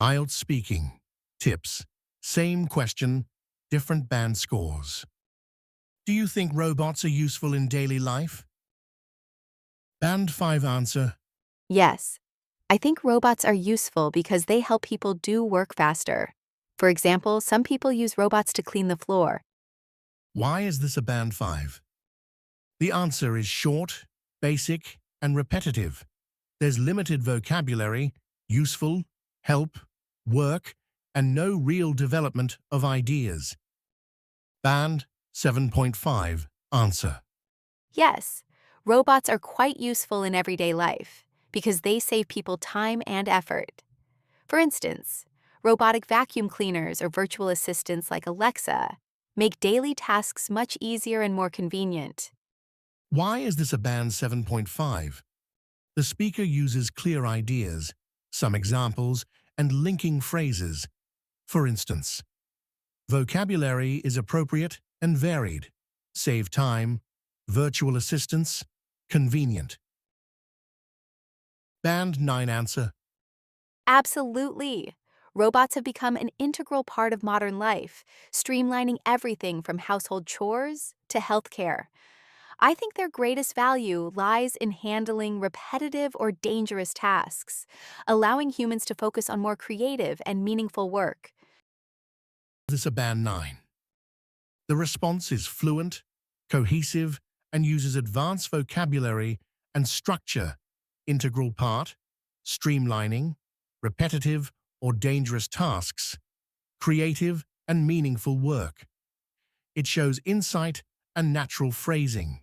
IELTS speaking. Tips. Same question, different band scores. Do you think robots are useful in daily life? Band 5 answer. Yes. I think robots are useful because they help people do work faster. For example, some people use robots to clean the floor. Why is this a band 5? The answer is short, basic, and repetitive. There's limited vocabulary, useful, help, work, and no real development of ideas. Band 7.5 answer. Yes, robots are quite useful in everyday life because they save people time and effort. For instance, robotic vacuum cleaners or virtual assistants like Alexa make daily tasks much easier and more convenient. Why is this a band 7.5? The speaker uses clear ideas, some examples, and linking phrases. For instance, vocabulary is appropriate and varied. Save time, virtual assistance, convenient. Band 9 answer. Absolutely. Robots have become an integral part of modern life, streamlining everything from household chores to healthcare. I think their greatest value lies in handling repetitive or dangerous tasks, allowing humans to focus on more creative and meaningful work. This is a band 9. The response is fluent, cohesive, and uses advanced vocabulary and structure. Integral part, streamlining, repetitive or dangerous tasks, creative and meaningful work. It shows insight and natural phrasing.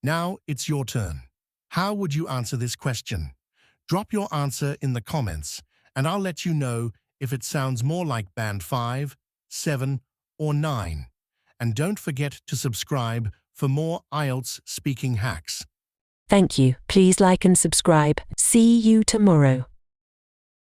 Now it's your turn. How would you answer this question? Drop your answer in the comments, and I'll let you know if it sounds more like band 5, 7, or 9. And don't forget to subscribe for more IELTS speaking hacks. Thank you. Please like and subscribe. See you tomorrow.